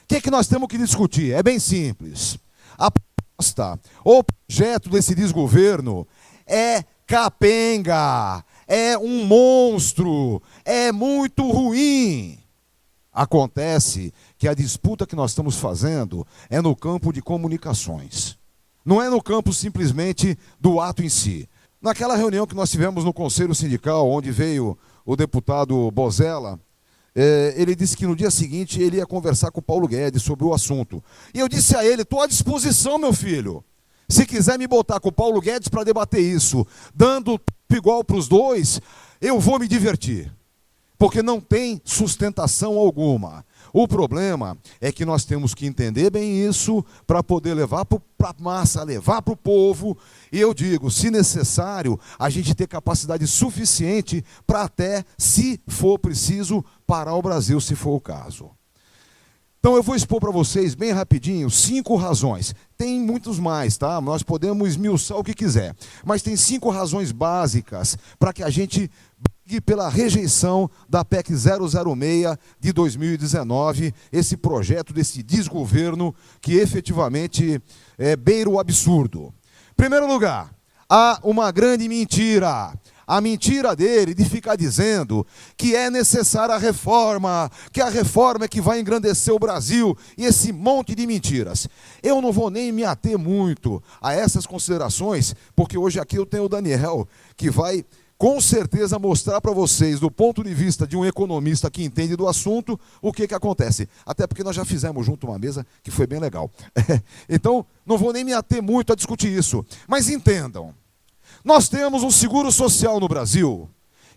que nós temos que discutir? É bem simples. A proposta, o projeto desse desgoverno é capenga, é um monstro, é muito ruim. Acontece que a disputa que nós estamos fazendo é no campo de comunicações. Não é no campo simplesmente do ato em si. Naquela reunião que nós tivemos no Conselho Sindical, onde veio o deputado Bozella, ele disse que no dia seguinte ele ia conversar com o Paulo Guedes sobre o assunto. E eu disse a ele, estou à disposição, meu filho. Se quiser me botar com o Paulo Guedes para debater isso, dando igual para os dois, eu vou me divertir. Porque não tem sustentação alguma. O problema é que nós temos que entender bem isso para poder levar para a massa, levar para o povo. E eu digo, se necessário, a gente ter capacidade suficiente para até, se for preciso, parar o Brasil, se for o caso. Então eu vou expor para vocês, bem rapidinho, 5 razões. Tem muitos mais, tá? Nós podemos esmiuçar o que quiser. Mas tem 5 razões básicas para que a gente brigue pela rejeição da PEC 006 de 2019, esse projeto desse desgoverno que efetivamente beira o absurdo. Em primeiro lugar, há uma grande mentira. A mentira dele de ficar dizendo que é necessária a reforma, que a reforma é que vai engrandecer o Brasil, e esse monte de mentiras. Eu não vou nem me ater muito a essas considerações, porque hoje aqui eu tenho o Daniel, que vai com certeza mostrar para vocês, do ponto de vista de um economista que entende do assunto, o que acontece. Até porque nós já fizemos junto uma mesa que foi bem legal. Então, não vou nem me ater muito a discutir isso. Mas entendam. Nós temos um seguro social no Brasil,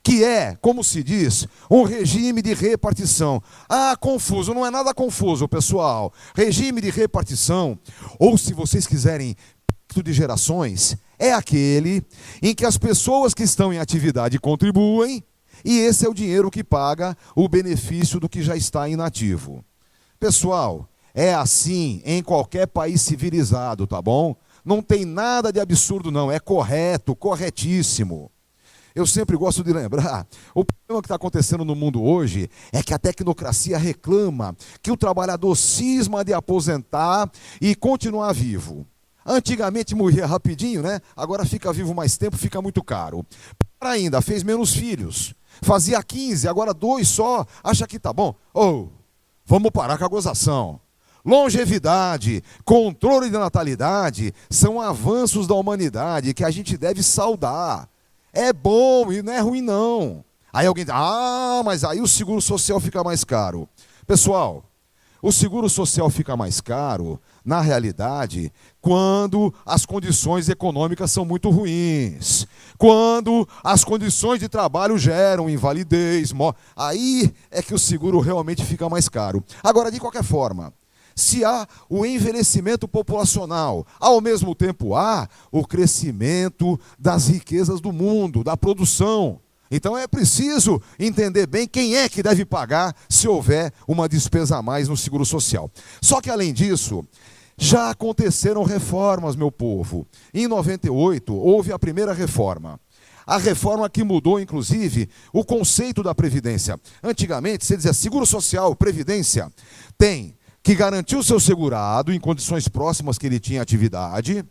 que é, como se diz, um regime de repartição. Ah, confuso, não é nada confuso, pessoal. Regime de repartição, ou se vocês quiserem, pacto de gerações, é aquele em que as pessoas que estão em atividade contribuem, e esse é o dinheiro que paga o benefício do que já está inativo. Pessoal, é assim em qualquer país civilizado, tá bom? Não tem nada de absurdo não, é correto, corretíssimo. Eu sempre gosto de lembrar, o problema que está acontecendo no mundo hoje é que a tecnocracia reclama que o trabalhador cisma de aposentar e continuar vivo. Antigamente morria rapidinho, né? Agora fica vivo mais tempo, fica muito caro. Para ainda, fez menos filhos. Fazia 15, agora 2 só, acha que tá bom. Vamos parar com a gozação. Longevidade, controle da natalidade são avanços da humanidade que a gente deve saudar. É bom e não é ruim não. Aí alguém diz, mas aí o seguro social fica mais caro. Pessoal, o seguro social fica mais caro, na realidade, quando as condições econômicas são muito ruins. Quando as condições de trabalho geram invalidez. Aí é que o seguro realmente fica mais caro. Agora, de qualquer forma, se há o envelhecimento populacional, ao mesmo tempo há o crescimento das riquezas do mundo, da produção. Então é preciso entender bem quem é que deve pagar se houver uma despesa a mais no seguro social. Só que além disso, já aconteceram reformas, meu povo. Em 98 houve a primeira reforma. A reforma que mudou, inclusive, o conceito da Previdência. Antigamente, você dizia seguro social, Previdência, tem que garantir o seu segurado em condições próximas que ele tinha atividade,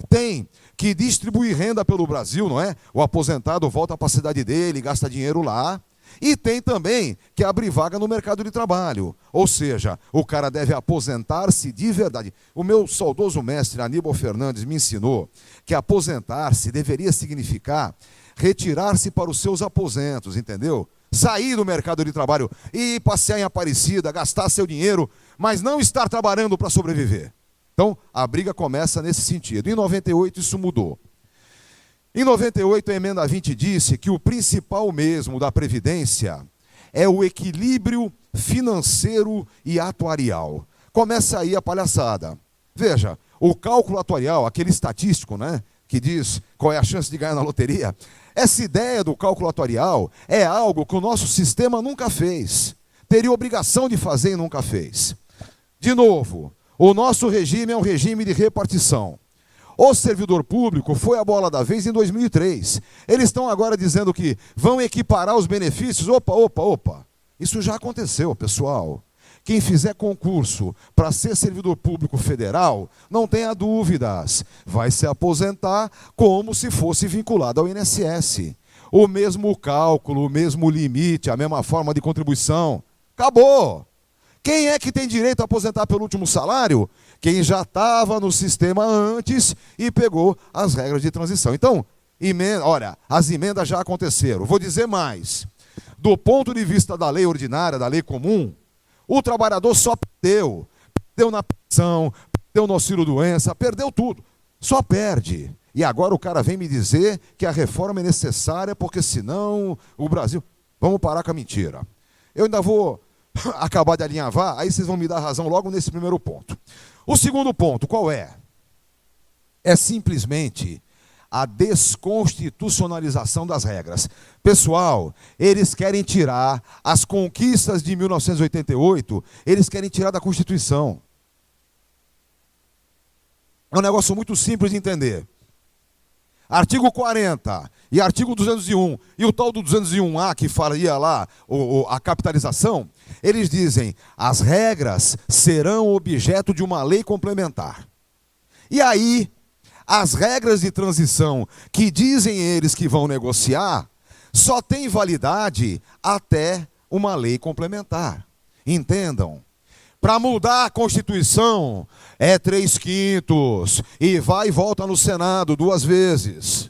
tem que distribuir renda pelo Brasil, não é? O aposentado volta para a cidade dele, gasta dinheiro lá, e tem também que abrir vaga no mercado de trabalho, ou seja, o cara deve aposentar-se de verdade. O meu saudoso mestre Aníbal Fernandes me ensinou que aposentar-se deveria significar retirar-se para os seus aposentos, entendeu? Sair do mercado de trabalho e passear em Aparecida, gastar seu dinheiro, mas não estar trabalhando para sobreviver. Então, a briga começa nesse sentido. Em 98 isso mudou. Em 98 a emenda 20 disse que o principal mesmo da Previdência é o equilíbrio financeiro e atuarial. Começa aí a palhaçada. Veja, o cálculo atuarial, aquele estatístico, né, que diz qual é a chance de ganhar na loteria, essa ideia do cálculo atuarial é algo que o nosso sistema nunca fez. Teria obrigação de fazer e nunca fez. De novo, o nosso regime é um regime de repartição. O servidor público foi a bola da vez em 2003. Eles estão agora dizendo que vão equiparar os benefícios. Opa. Isso já aconteceu, pessoal. quem fizer concurso para ser servidor público federal, não tenha dúvidas, vai se aposentar como se fosse vinculado ao INSS. O mesmo cálculo, o mesmo limite, a mesma forma de contribuição. Acabou! Quem é que tem direito a aposentar pelo último salário? Quem já estava no sistema antes e pegou as regras de transição. Então, olha, as emendas já aconteceram. Vou dizer mais. Do ponto de vista da lei ordinária, da lei comum, o trabalhador só perdeu. Perdeu na pensão, perdeu no auxílio-doença, perdeu tudo. Só perde. E agora o cara vem me dizer que a reforma é necessária porque senão o Brasil... Vamos parar com a mentira. Eu ainda vou acabar de alinhavar, aí vocês vão me dar razão logo nesse primeiro ponto. O segundo ponto, qual é? É simplesmente a desconstitucionalização das regras. Pessoal, eles querem tirar as conquistas de 1988, eles querem tirar da Constituição. É um negócio muito simples de entender. Artigo 40 e artigo 201, e o tal do 201A que faria lá a capitalização, eles dizem, as regras serão objeto de uma lei complementar. E aí, as regras de transição que dizem eles que vão negociar, só tem validade até uma lei complementar. Entendam? Para mudar a Constituição é 3/5 e vai e volta no Senado 2 vezes.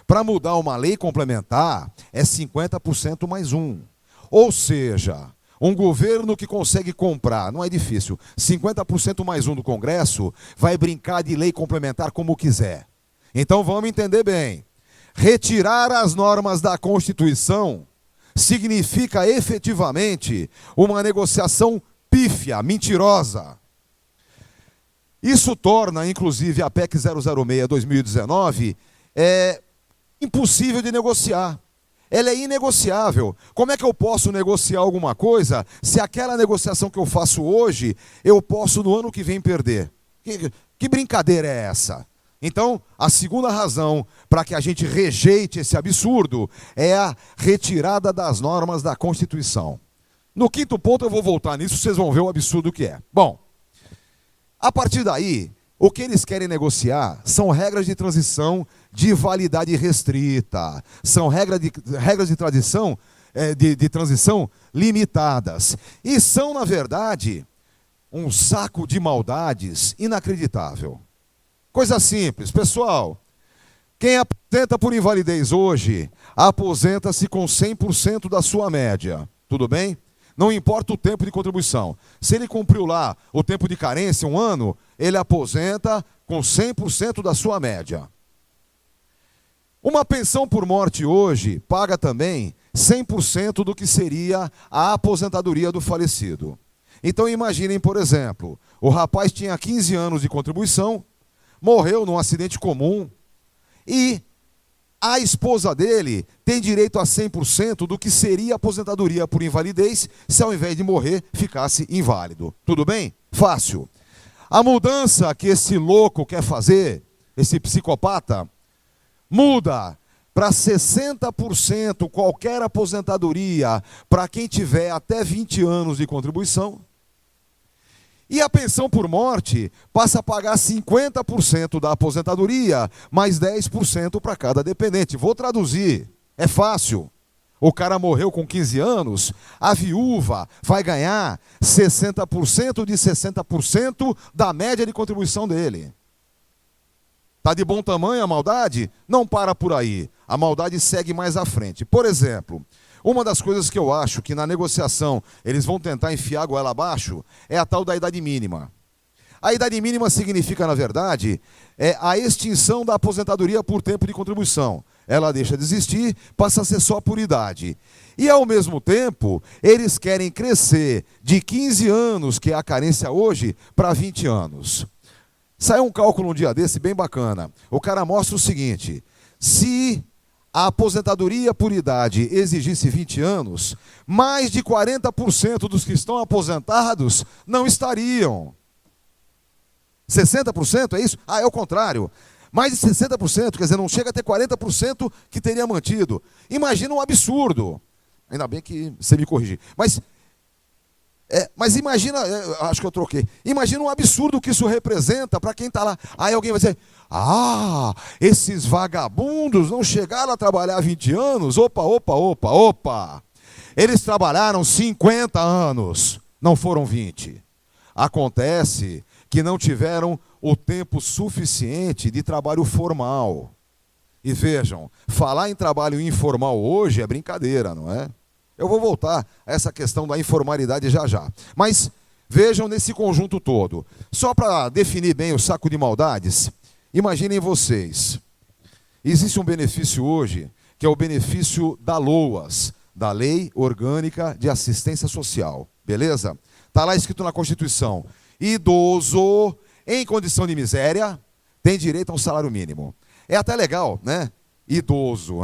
Para mudar uma lei complementar é 50% mais 1. Ou seja, um governo que consegue comprar, não é difícil, 50% mais 1 do Congresso vai brincar de lei complementar como quiser. Então vamos entender bem. Retirar as normas da Constituição significa efetivamente uma negociação pífia, mentirosa. Isso torna, inclusive, a PEC 006/2019 impossível de negociar. Ela é inegociável. Como é que eu posso negociar alguma coisa se aquela negociação que eu faço hoje, eu posso no ano que vem perder? Que brincadeira é essa? Então, a segunda razão para que a gente rejeite esse absurdo é a retirada das normas da Constituição. No quinto ponto eu vou voltar nisso, vocês vão ver o absurdo que é. Bom, a partir daí, o que eles querem negociar são regras de transição de validade restrita, são regras de transição limitadas. E são, na verdade, um saco de maldades inacreditável. Coisa simples, pessoal. Quem aposenta por invalidez hoje, aposenta-se com 100% da sua média. Tudo bem? Não importa o tempo de contribuição. Se ele cumpriu lá o tempo de carência, 1 ano, ele aposenta com 100% da sua média. Uma pensão por morte hoje paga também 100% do que seria a aposentadoria do falecido. Então imaginem, por exemplo, o rapaz tinha 15 anos de contribuição, morreu num acidente comum e a esposa dele tem direito a 100% do que seria a aposentadoria por invalidez se ao invés de morrer ficasse inválido. Tudo bem? Fácil. A mudança que esse louco quer fazer, esse psicopata, muda para 60% qualquer aposentadoria para quem tiver até 20 anos de contribuição. E a pensão por morte passa a pagar 50% da aposentadoria, mais 10% para cada dependente. Vou traduzir, é fácil. O cara morreu com 15 anos, a viúva vai ganhar 60% de 60% da média de contribuição dele. Está de bom tamanho a maldade? Não para por aí. A maldade segue mais à frente. Por exemplo, uma das coisas que eu acho que na negociação eles vão tentar enfiar a goela abaixo é a tal da idade mínima. A idade mínima significa, na verdade, a extinção da aposentadoria por tempo de contribuição. Ela deixa de existir, passa a ser só por idade. E, ao mesmo tempo, eles querem crescer de 15 anos, que é a carência hoje, para 20 anos. Saiu um cálculo um dia desse bem bacana. O cara mostra o seguinte: se a aposentadoria por idade exigisse 20 anos, mais de 40% dos que estão aposentados não estariam. 60% é isso? Ah, é o contrário. Mais de 60%, quer dizer, não chega a ter 40% que teria mantido. Imagina um absurdo. Ainda bem que você me corrigir. Mas Mas imagina, acho que eu troquei. Imagina um absurdo que isso representa para quem está lá. Aí alguém vai dizer: ah, esses vagabundos não chegaram a trabalhar 20 anos? Opa. Eles trabalharam 50 anos, não foram 20. Acontece que não tiveram o tempo suficiente de trabalho formal. E vejam, falar em trabalho informal hoje é brincadeira, não é? Eu vou voltar a essa questão da informalidade já. Mas vejam nesse conjunto todo. Só para definir bem o saco de maldades, imaginem vocês. Existe um benefício hoje, que é o benefício da LOAS, da Lei Orgânica de Assistência Social. Beleza? Está lá escrito na Constituição: idoso em condição de miséria tem direito a um salário mínimo. É até legal, né? Idoso.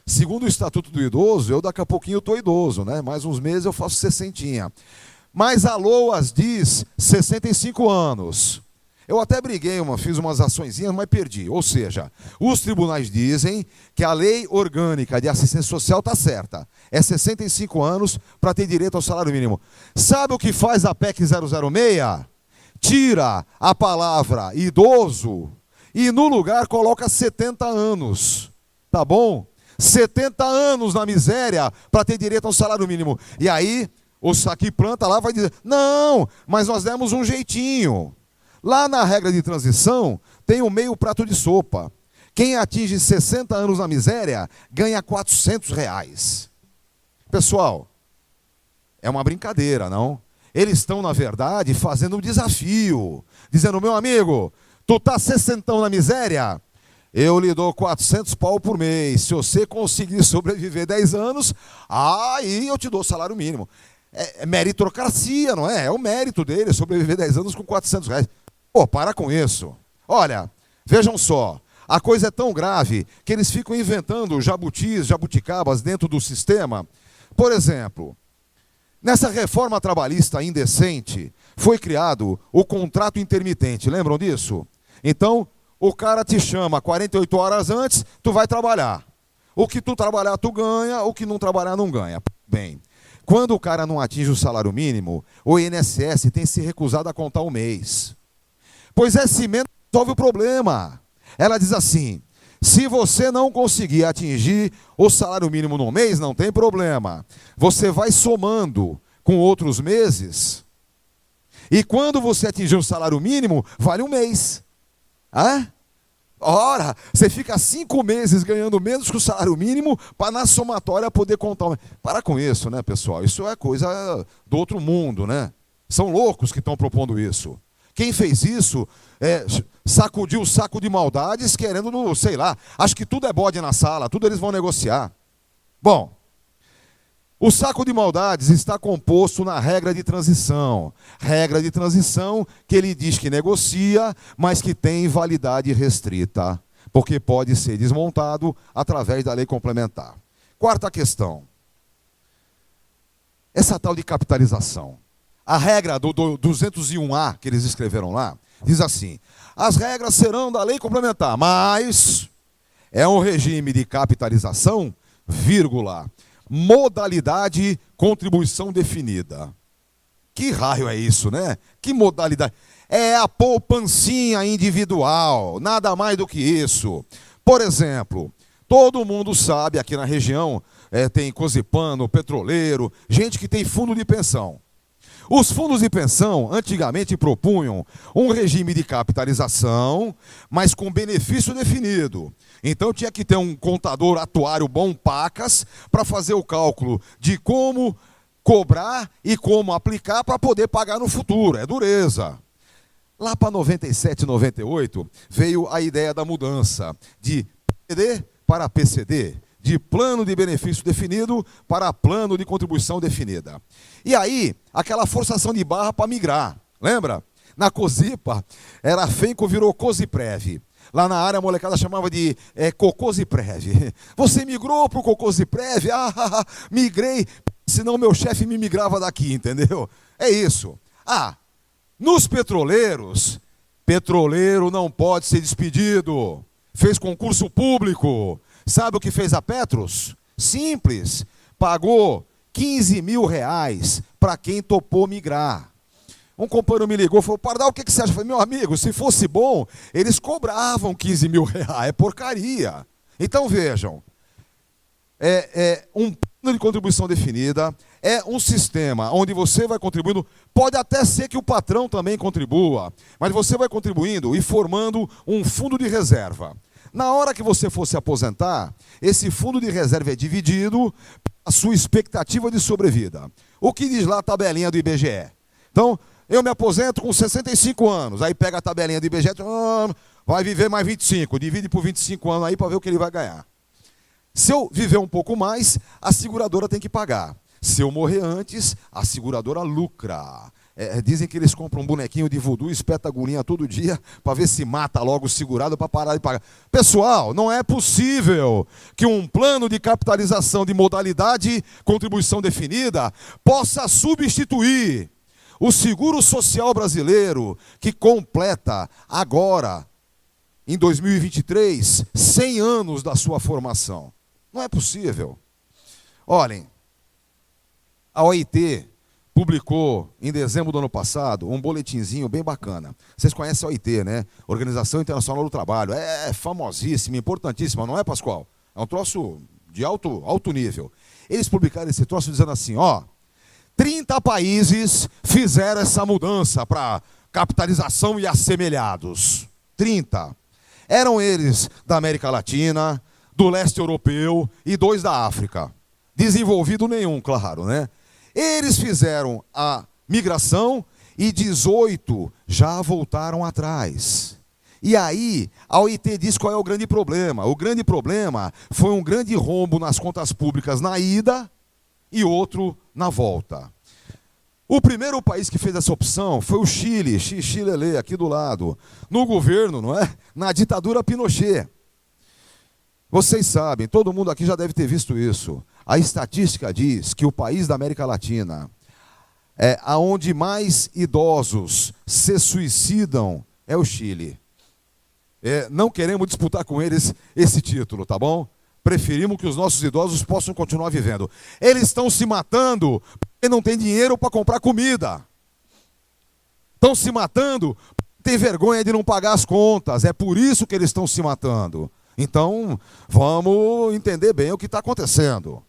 Segundo o Estatuto do Idoso, eu daqui a pouquinho estou idoso, né? Mais uns meses eu faço 60. Mas a LOAS diz 65 anos. Eu até briguei, fiz umas açõezinhas, mas perdi. Ou seja, os tribunais dizem que a Lei Orgânica de Assistência Social está certa. É 65 anos para ter direito ao salário mínimo. Sabe o que faz a PEC 006? Tira a palavra idoso e no lugar coloca 70 anos. Tá bom? 70 anos na miséria para ter direito ao salário mínimo. E aí, o saque-planta lá vai dizer: não, mas nós demos um jeitinho. Lá na regra de transição, tem um meio prato de sopa. Quem atinge 60 anos na miséria, ganha R$400. Pessoal, é uma brincadeira, não? Eles estão, na verdade, fazendo um desafio. Dizendo: meu amigo, tu tá 60 na miséria? Eu lhe dou 400 pau por mês. Se você conseguir sobreviver 10 anos, aí eu te dou salário mínimo. É meritocracia, não é? É o mérito dele sobreviver 10 anos com R$400. Pô, para com isso. Olha, vejam só. A coisa é tão grave que eles ficam inventando jabutis, jabuticabas dentro do sistema. Por exemplo, nessa reforma trabalhista indecente, foi criado o contrato intermitente. Lembram disso? Então, o cara te chama 48 horas antes, tu vai trabalhar. O que tu trabalhar, tu ganha, o que não trabalhar, não ganha. Bem, quando o cara não atinge o salário mínimo, o INSS tem se recusado a contar o mês. Pois essa emenda resolve o problema. Ela diz assim: se você não conseguir atingir o salário mínimo no mês, não tem problema. Você vai somando com outros meses. E quando você atingir o salário mínimo, vale um mês. Ora, você fica 5 meses ganhando menos que o salário mínimo para na somatória poder contar. Para com isso, né, pessoal? Isso é coisa do outro mundo, né? São loucos que estão propondo isso. Quem fez isso sacudiu o saco de maldades querendo, sei lá, acho que tudo é bode na sala, tudo eles vão negociar. Bom, o saco de maldades está composto na regra de transição. Regra de transição que ele diz que negocia, mas que tem validade restrita, porque pode ser desmontado através da lei complementar. Quarta questão. Essa tal de capitalização. A regra do 201A que eles escreveram lá, diz assim: as regras serão da lei complementar, mas é um regime de capitalização, vírgula, modalidade contribuição definida. Que raio é isso, né? Que modalidade? É a poupancinha individual, nada mais do que isso. Por exemplo, todo mundo sabe, aqui na região, tem cosipano, petroleiro, gente que tem fundo de pensão. Os fundos de pensão antigamente propunham um regime de capitalização, mas com benefício definido. Então tinha que ter um contador atuário bom pacas para fazer o cálculo de como cobrar e como aplicar para poder pagar no futuro. É dureza. Lá para 97, 98, veio a ideia da mudança de PCD para PCD. De plano de benefício definido para plano de contribuição definida. E aí, aquela forçação de barra para migrar. Lembra? Na Cosipa, era Fenco, virou Cosiprev. Lá na área a molecada chamava de Cocosiprev. Você migrou para o Cocosiprev? Migrei, senão meu chefe me migrava daqui, entendeu? É isso. Nos petroleiros, petroleiro não pode ser despedido. Fez concurso público. Sabe o que fez a Petros? Simples. Pagou R$ 15.000 para quem topou migrar. Um companheiro me ligou e falou, Pardal, o que você acha? Eu falei, meu amigo, se fosse bom, eles cobravam R$ 15.000, é porcaria. Então vejam, um plano de contribuição definida, é um sistema onde você vai contribuindo, pode até ser que o patrão também contribua, mas você vai contribuindo e formando um fundo de reserva. Na hora que você for se aposentar, esse fundo de reserva é dividido a sua expectativa de sobrevida. O que diz lá a tabelinha do IBGE? Então, eu me aposento com 65 anos, aí pega a tabelinha do IBGE, vai viver mais 25, divide por 25 anos aí para ver o que ele vai ganhar. Se eu viver um pouco mais, a seguradora tem que pagar. Se eu morrer antes, a seguradora lucra. Dizem que eles compram um bonequinho de voodoo, espeta a agulhinha todo dia, para ver se mata logo o segurado para parar de pagar. Pessoal, não é possível que um plano de capitalização de modalidade, contribuição definida, possa substituir o seguro social brasileiro, que completa agora, em 2023, 100 anos da sua formação. Não é possível. Olhem, a OIT publicou, em dezembro do ano passado, um boletinzinho bem bacana. Vocês conhecem a OIT, né? Organização Internacional do Trabalho. É famosíssima, importantíssima, não é, Pascoal? É um troço de alto nível. Eles publicaram esse troço dizendo assim, 30 países fizeram essa mudança para capitalização e assemelhados. 30. Eram eles da América Latina, do leste europeu e 2 da África. Desenvolvido nenhum, claro, né? Eles fizeram a migração e 18 já voltaram atrás. E aí, a OIT diz qual é o grande problema. O grande problema foi um grande rombo nas contas públicas na ida e outro na volta. O primeiro país que fez essa opção foi o Chile, Xixilelê, aqui do lado. No governo, não é? Na ditadura Pinochet. Vocês sabem, todo mundo aqui já deve ter visto isso. A estatística diz que o país da América Latina, aonde mais idosos se suicidam, é o Chile. Não queremos disputar com eles esse título, tá bom? Preferimos que os nossos idosos possam continuar vivendo. Eles estão se matando porque não tem dinheiro para comprar comida. Estão se matando porque tem vergonha de não pagar as contas. É por isso que eles estão se matando. Então, vamos entender bem o que está acontecendo.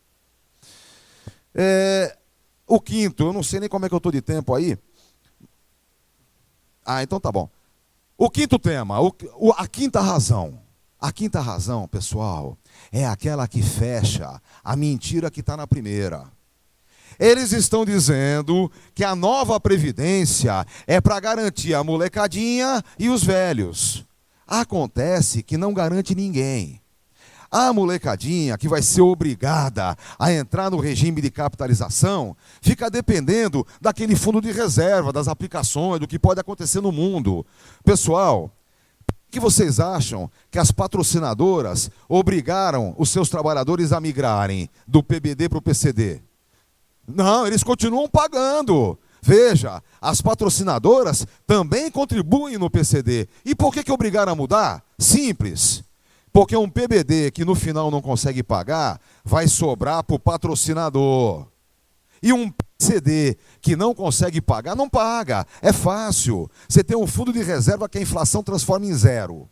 O quinto, eu não sei nem como é que eu estou de tempo aí. Então tá bom. O quinto tema, a quinta razão. A quinta razão, pessoal, é aquela que fecha a mentira que está na primeira. Eles estão dizendo que a nova Previdência é para garantir a molecadinha e os velhos. Acontece que não garante ninguém. A molecadinha que vai ser obrigada a entrar no regime de capitalização fica dependendo daquele fundo de reserva, das aplicações, do que pode acontecer no mundo. Pessoal, o que vocês acham que as patrocinadoras obrigaram os seus trabalhadores a migrarem do PBD para o PCD? Não, eles continuam pagando. Veja, as patrocinadoras também contribuem no PCD. E por que obrigaram a mudar? Simples. Porque um PBD que no final não consegue pagar, vai sobrar para o patrocinador. E um PCD que não consegue pagar, não paga. É fácil. Você tem um fundo de reserva que a inflação transforma em zero.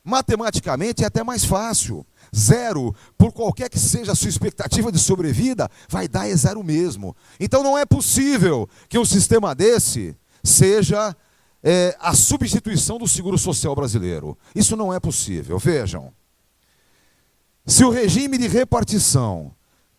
Matematicamente é até mais fácil. Zero, por qualquer que seja a sua expectativa de sobrevida, vai dar zero mesmo. Então não é possível que um sistema desse seja a substituição do seguro social brasileiro. Isso não é possível. Vejam, se o regime de repartição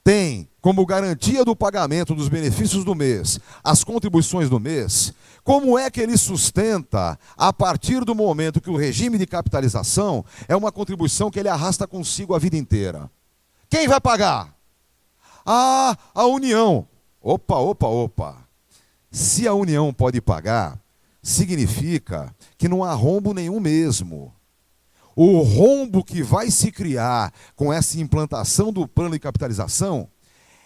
tem como garantia do pagamento dos benefícios do mês as contribuições do mês, como é que ele sustenta a partir do momento que o regime de capitalização é uma contribuição que ele arrasta consigo a vida inteira? Quem vai pagar? A União. Opa. Se a União pode pagar, significa que não há rombo nenhum mesmo. O rombo que vai se criar com essa implantação do plano de capitalização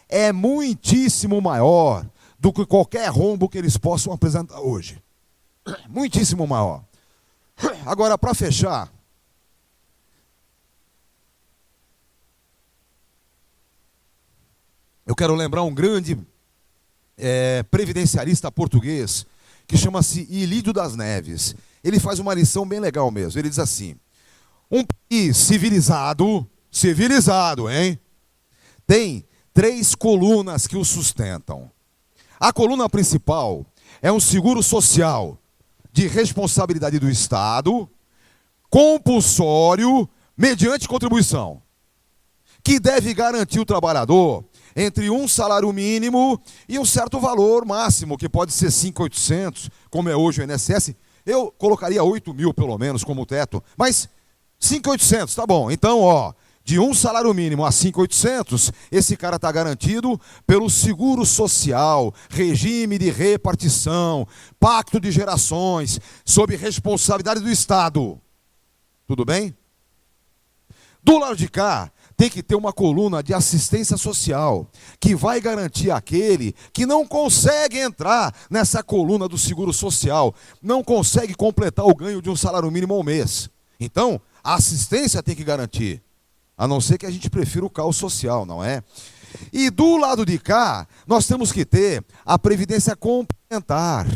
é muitíssimo maior do que qualquer rombo que eles possam apresentar hoje. Muitíssimo maior. Agora, para fechar, Eu quero lembrar um grande previdenciarista português que chama-se Ilídio das Neves. Ele faz uma lição bem legal mesmo. Ele diz assim: um país civilizado, hein, tem 3 colunas que o sustentam. A coluna principal é um seguro social de responsabilidade do Estado, compulsório, mediante contribuição, que deve garantir o trabalhador entre um salário mínimo e um certo valor máximo, que pode ser 5.800, como é hoje o INSS. Eu colocaria 8.000 pelo menos como teto, mas 5.800, tá bom. Então, de um salário mínimo a 5.800, esse cara está garantido pelo seguro social, regime de repartição, pacto de gerações, sob responsabilidade do Estado. Tudo bem? Do lado de cá, tem que ter uma coluna de assistência social, que vai garantir aquele que não consegue entrar nessa coluna do seguro social, não consegue completar o ganho de um salário mínimo ao mês. Então, a assistência tem que garantir, a não ser que a gente prefira o caos social, não é? E do lado de cá, nós temos que ter a previdência complementar.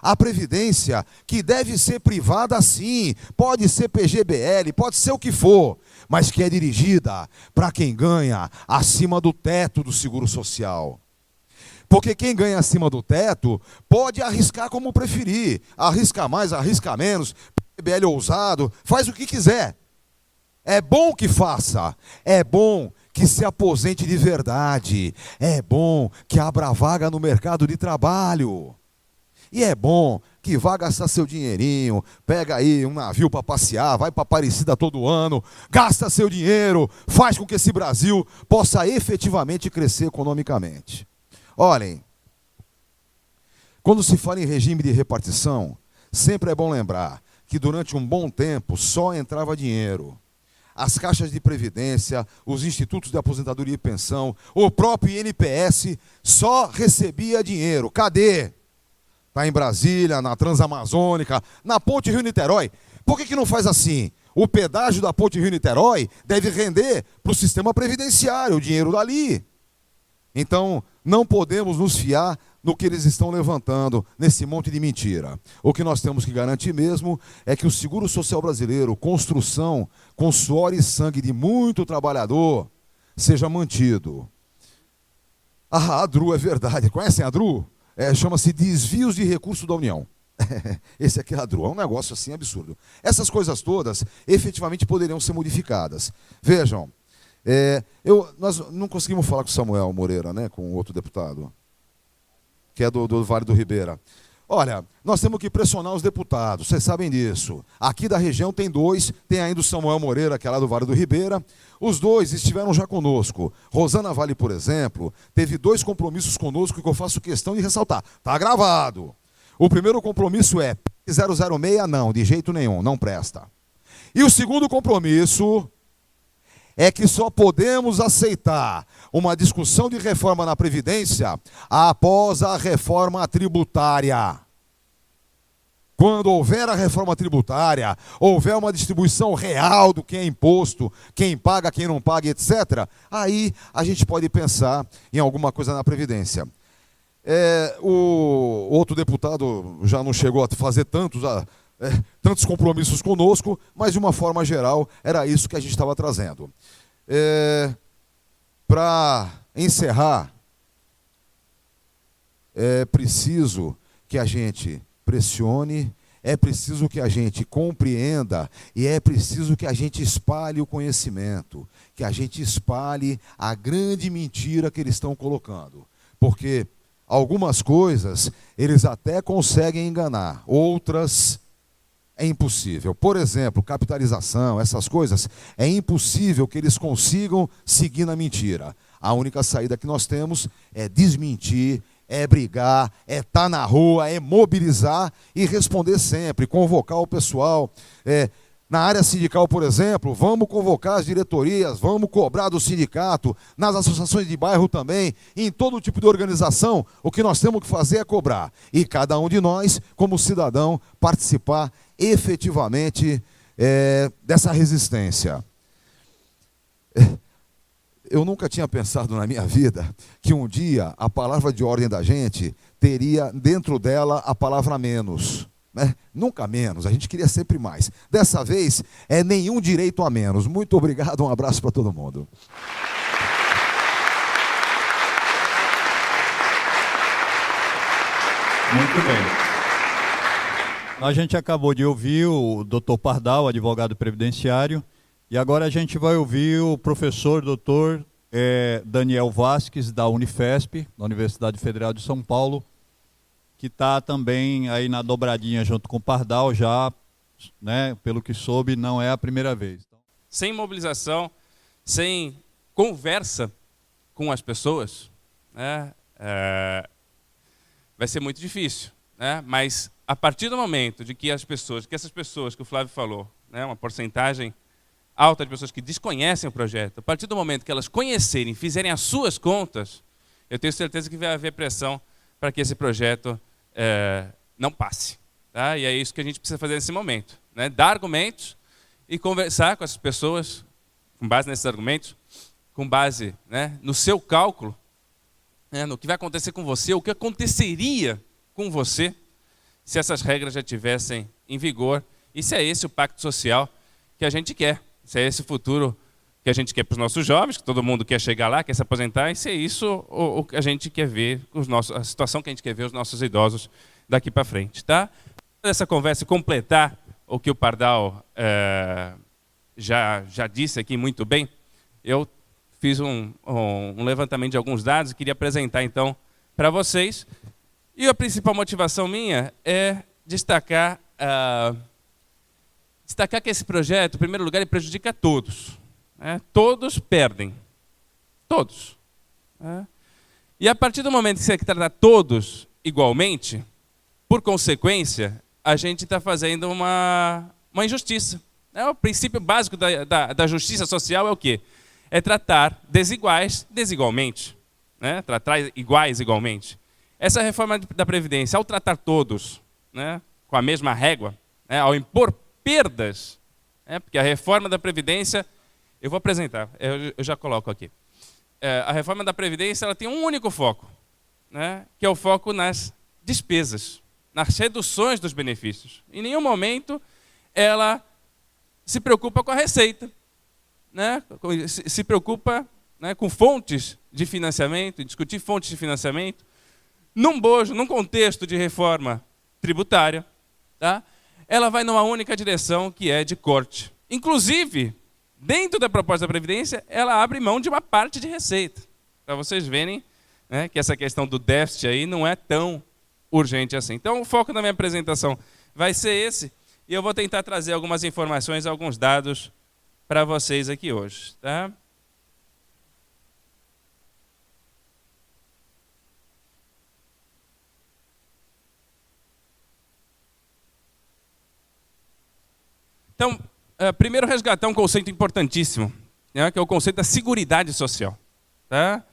A previdência que deve ser privada sim, pode ser PGBL, pode ser o que for, mas que é dirigida para quem ganha acima do teto do seguro social. Porque quem ganha acima do teto pode arriscar como preferir, arrisca mais, arrisca menos, PGBL ousado, faz o que quiser. É bom que faça, é bom que se aposente de verdade, é bom que abra vaga no mercado de trabalho. E é bom que vá gastar seu dinheirinho, pega aí um navio para passear, vai para Aparecida todo ano, gasta seu dinheiro, faz com que esse Brasil possa efetivamente crescer economicamente. Olhem, quando se fala em regime de repartição, sempre é bom lembrar que durante um bom tempo só entrava dinheiro. As caixas de previdência, os institutos de aposentadoria e pensão, o próprio INPS só recebia dinheiro. Cadê? Está em Brasília, na Transamazônica, na Ponte Rio-Niterói. Por que não faz assim? O pedágio da Ponte Rio-Niterói deve render para o sistema previdenciário, o dinheiro dali. Então, não podemos nos fiar no que eles estão levantando, nesse monte de mentira. O que nós temos que garantir mesmo é que o Seguro Social Brasileiro, construção com suor e sangue de muito trabalhador, seja mantido. A DRU é verdade. Conhecem a DRU? Chama-se Desvios de Recursos da União. Esse aqui é a DRU, é um negócio assim absurdo. Essas coisas todas efetivamente poderiam ser modificadas. Vejam, nós não conseguimos falar com o Samuel Moreira, né, com outro deputado, que é do Vale do Ribeira. Olha, nós temos que pressionar os deputados, vocês sabem disso. Aqui da região tem 2, tem ainda o Samuel Moreira, que é lá do Vale do Ribeira. Os 2 estiveram já conosco. Rosana Vale, por exemplo, teve 2 compromissos conosco que eu faço questão de ressaltar. Está gravado. O primeiro compromisso é 006, não, de jeito nenhum, não presta. E o segundo compromisso é que só podemos aceitar uma discussão de reforma na Previdência após a reforma tributária. Quando houver a reforma tributária, houver uma distribuição real do que é imposto, quem paga, quem não paga, etc., aí a gente pode pensar em alguma coisa na Previdência. O outro deputado já não chegou a fazer tantos compromissos conosco, mas de uma forma geral era isso que a gente estava trazendo. Para encerrar, é preciso que a gente pressione, é preciso que a gente compreenda e é preciso que a gente espalhe o conhecimento, que a gente espalhe a grande mentira que eles estão colocando. Porque algumas coisas eles até conseguem enganar, outras é impossível. Por exemplo, capitalização, essas coisas, é impossível que eles consigam seguir na mentira. A única saída que nós temos é desmentir, é brigar, é estar na rua, é mobilizar e responder sempre, convocar o pessoal. Na área sindical, por exemplo, vamos convocar as diretorias, vamos cobrar do sindicato, nas associações de bairro também, em todo tipo de organização, o que nós temos que fazer é cobrar. E cada um de nós, como cidadão, participar efetivamente dessa resistência. Eu nunca tinha pensado na minha vida que um dia a palavra de ordem da gente teria dentro dela a palavra menos. Né? Nunca menos, a gente queria sempre mais. Dessa vez, é nenhum direito a menos. Muito obrigado, um abraço para todo mundo. Muito bem. A gente acabou de ouvir o Dr. Pardal, advogado previdenciário, e agora a gente vai ouvir o professor Dr. Daniel Vasques, da Unifesp, da Universidade Federal de São Paulo, que está também aí na dobradinha junto com o Pardal já, né, pelo que soube, não é a primeira vez. Sem mobilização, sem conversa com as pessoas, né, vai ser muito difícil, né? Mas a partir do momento de que essas pessoas que o Flávio falou, né, uma porcentagem alta de pessoas que desconhecem o projeto, a partir do momento que elas conhecerem, fizerem as suas contas, eu tenho certeza que vai haver pressão para que esse projeto não passe. Tá? E é isso que a gente precisa fazer nesse momento, né? Dar argumentos e conversar com essas pessoas, com base nesses argumentos, com base, né, no seu cálculo, no que vai acontecer com você, o que aconteceria com você se essas regras já estivessem em vigor, e se é esse o pacto social que a gente quer, se é esse o futuro que a gente quer para os nossos jovens, que todo mundo quer chegar lá, quer se aposentar, e se é isso o que a gente quer ver, a situação que a gente quer ver os nossos idosos daqui para frente. Tá? Essa conversa completar o que o Pardal já disse aqui muito bem, eu fiz um levantamento de alguns dados e queria apresentar, então, para vocês. E a principal motivação minha é destacar que esse projeto, em primeiro lugar, ele prejudica todos. Né? Todos perdem. Todos. Né? E a partir do momento que você tratar todos igualmente, por consequência, a gente está fazendo uma injustiça. Né? O princípio básico da justiça social é o quê? É tratar desiguais desigualmente, né? Tratar iguais igualmente. Essa reforma da Previdência, ao tratar todos, né, com a mesma régua, né, ao impor perdas, né, porque a reforma da Previdência, eu vou apresentar, eu já coloco aqui. A reforma da Previdência ela tem um único foco, né, que é o foco nas despesas, nas reduções dos benefícios. Em nenhum momento ela se preocupa com a receita. Né, se preocupa, né, com fontes de financiamento, discutir fontes de financiamento, num contexto de reforma tributária, tá, ela vai numa única direção, que é de corte. Inclusive, dentro da proposta da Previdência, ela abre mão de uma parte de receita, para vocês verem, né, que essa questão do déficit aí não é tão urgente assim. Então, o foco da minha apresentação vai ser esse, e eu vou tentar trazer algumas informações, alguns dados para vocês aqui hoje. Tá? Então, primeiro resgatar um conceito importantíssimo, né, que é o conceito da seguridade social. Tá?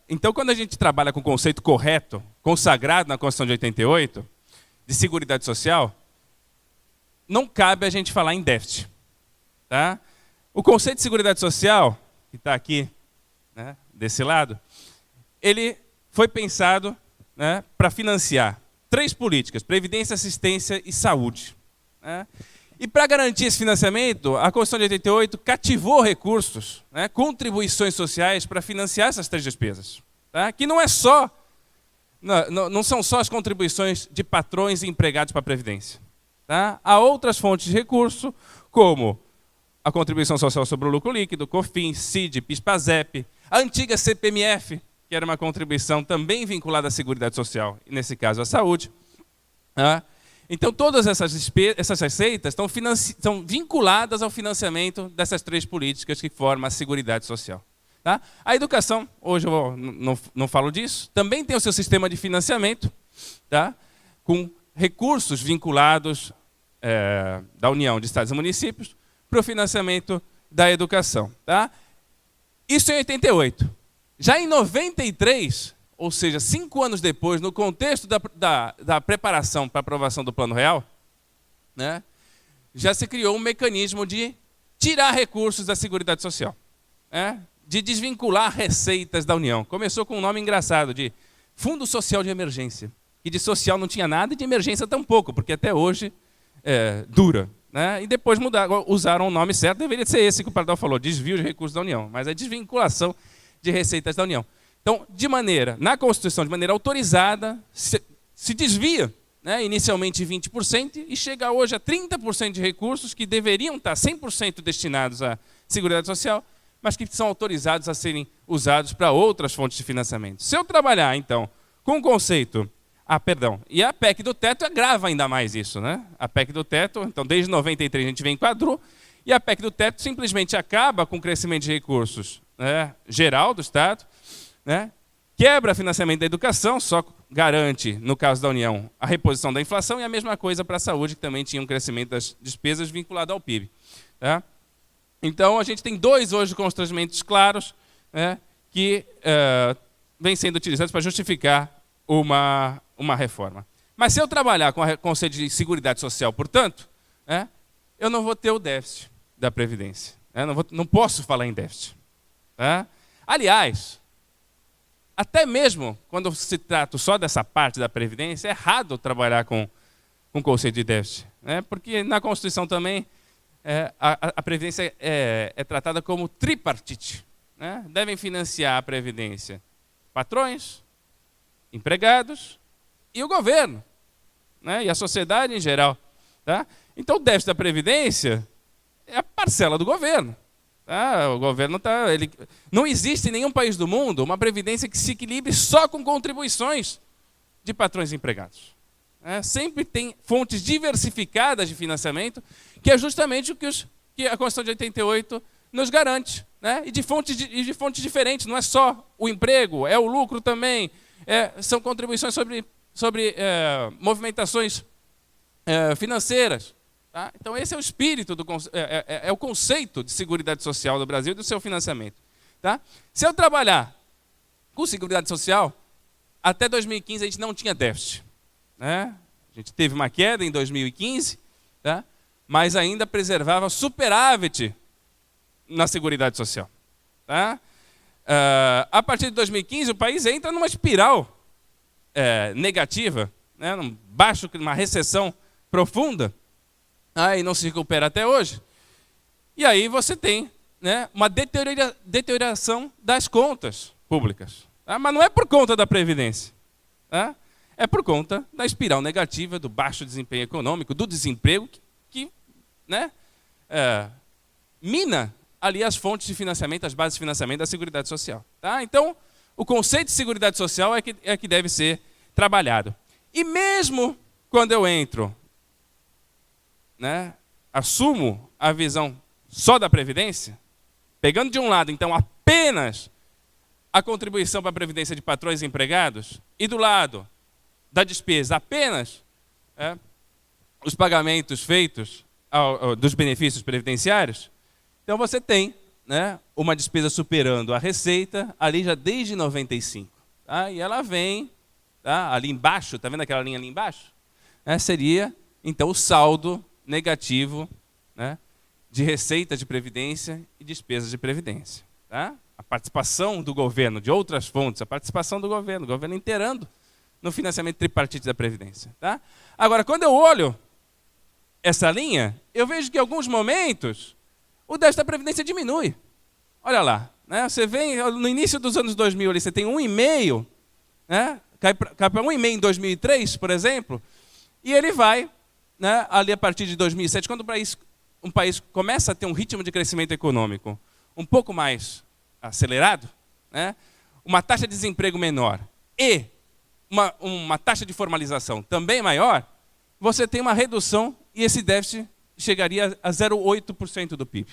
Então, quando a gente trabalha com o conceito correto, consagrado na Constituição de 88, de seguridade social, não cabe a gente falar em déficit. Tá? O conceito de seguridade social, que está aqui, né, desse lado, ele foi pensado, né, para financiar 3 políticas: previdência, assistência e saúde. Né? E para garantir esse financiamento, a Constituição de 88 cativou recursos, né, contribuições sociais para financiar essas 3 despesas. Tá? Que não são só as contribuições de patrões e empregados para a Previdência. Tá? Há outras fontes de recurso, como a contribuição social sobre o lucro líquido, COFINS, CID, PIS/PASEP, a antiga CPMF, que era uma contribuição também vinculada à Seguridade Social, e nesse caso à saúde. Tá? Então, todas essas receitas estão vinculadas ao financiamento dessas 3 políticas que formam a Seguridade Social. Tá? A educação, hoje eu não falo disso, também tem o seu sistema de financiamento, tá? Com recursos vinculados da União de Estados e Municípios para o financiamento da educação. Tá? Isso em 88. Já em 93, ou seja, 5 anos depois, no contexto da preparação para a aprovação do Plano Real, né, já se criou um mecanismo de tirar recursos da Seguridade Social. de desvincular receitas da União. Começou com um nome engraçado, de Fundo Social de Emergência. E de social não tinha nada e de emergência tampouco, porque até hoje dura. E depois usaram o nome certo, deveria ser esse que o Pardal falou, desvio de recursos da União, mas é desvinculação de receitas da União. Então, na Constituição, de maneira autorizada, se desvia, inicialmente 20%, e chega hoje a 30% de recursos que deveriam estar 100% destinados à Seguridade Social, mas que são autorizados a serem usados para outras fontes de financiamento. Se eu trabalhar, então, com o conceito... e a PEC do teto agrava ainda mais isso. A PEC do teto, então, desde 93 a gente vem em quadro, e a PEC do teto simplesmente acaba com o crescimento de recursos geral do Estado, quebra financiamento da educação, só garante, no caso da União, a reposição da inflação, e a mesma coisa para a saúde, que também tinha um crescimento das despesas vinculado ao PIB. Então, a gente tem dois hoje constrangimentos claros que vêm sendo utilizados para justificar uma reforma. Mas se eu trabalhar com o conceito de seguridade social, portanto, eu não vou ter o déficit da Previdência. Não posso falar em déficit. Aliás, até mesmo quando se trata só dessa parte da Previdência, é errado trabalhar com o conceito de déficit. Porque na Constituição também a Previdência é tratada como tripartite. Devem financiar a Previdência patrões, empregados e o governo, e a sociedade em geral. Então, o déficit da Previdência é a parcela do governo. O governo não existe em nenhum país do mundo uma Previdência que se equilibre só com contribuições de patrões e empregados. Sempre tem fontes diversificadas de financiamento, que é justamente o que a Constituição de 88 nos garante. E de fontes diferentes, não é só o emprego, é o lucro também, são contribuições sobre movimentações financeiras. Então, esse é o espírito, é o conceito de Seguridade Social do Brasil e do seu financiamento. Se eu trabalhar com Seguridade Social, até 2015 a gente não tinha déficit. A gente teve uma queda em 2015, mas ainda preservava superávit na Seguridade Social. A partir de 2015, o país entra numa espiral negativa, numa recessão profunda, e não se recupera até hoje. E aí você tem uma deterioração das contas públicas. Mas não é por conta da Previdência. É por conta da espiral negativa, do baixo desempenho econômico, do desemprego, que mina ali as fontes de financiamento, as bases de financiamento da Seguridade Social. Então, o conceito de Seguridade Social é que deve ser trabalhado. E mesmo quando eu entro, assumo a visão só da Previdência, pegando de um lado, então, apenas a contribuição para a Previdência de patrões e empregados, e do lado da despesa apenas os pagamentos feitos dos benefícios previdenciários, então você tem uma despesa superando a receita ali já desde 95. E ela vem ali embaixo, está vendo aquela linha ali embaixo? Seria, então, o saldo negativo de receitas de previdência e despesas de previdência. A participação do governo, de outras fontes, a participação do governo, o governo inteirando no financiamento tripartite da Previdência. Agora, quando eu olho essa linha, eu vejo que em alguns momentos o déficit da Previdência diminui. Olha lá, você vem no início dos anos 2000, ali, você tem 1,5, cai para 1,5 em 2003, por exemplo, e ele vai, ali a partir de 2007, quando um país começa a ter um ritmo de crescimento econômico um pouco mais acelerado, uma taxa de desemprego menor e uma taxa de formalização também maior, você tem uma redução e esse déficit chegaria a 0,8% do PIB.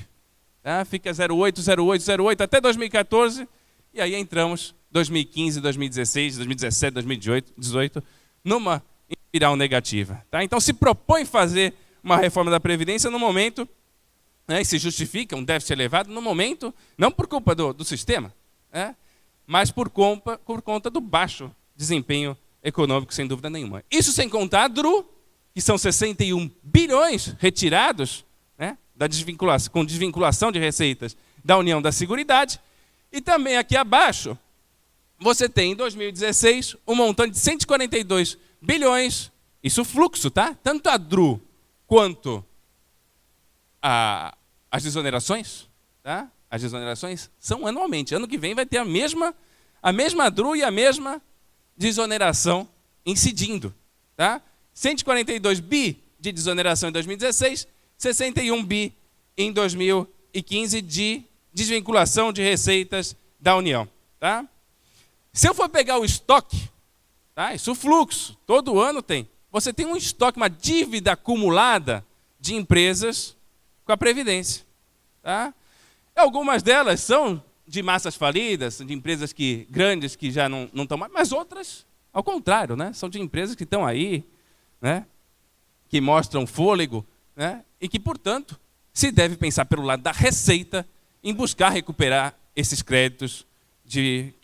Fica 0,8, 0,8, 0,8 até 2014, e aí entramos 2015, 2016, 2017, 2018, numa espiral negativa. Então se propõe fazer uma reforma da Previdência no momento, e se justifica um déficit elevado no momento, não por culpa do sistema, mas por conta do baixo desempenho econômico, sem dúvida nenhuma. Isso sem contar, que são 61 bilhões retirados com desvinculação de receitas da União da Seguridade. E também aqui abaixo, você tem em 2016 um montante de 142 bilhões, isso fluxo, tá? Tanto a DRU quanto as desonerações, tá? As desonerações são anualmente. Ano que vem vai ter a mesma DRU e a mesma desoneração incidindo, tá? 142 bi de desoneração em 2016, 61 bi em 2015 de desvinculação de receitas da União, tá? Se eu for pegar o estoque, tá? Isso fluxo, todo ano tem. Você tem um estoque, uma dívida acumulada de empresas com a Previdência, tá? Algumas delas são de massas falidas, de empresas grandes que já não estão mais, mas outras, ao contrário, né? São de empresas que estão aí, né? Que mostram fôlego, né? E que, portanto, se deve pensar pelo lado da receita em buscar recuperar esses créditos que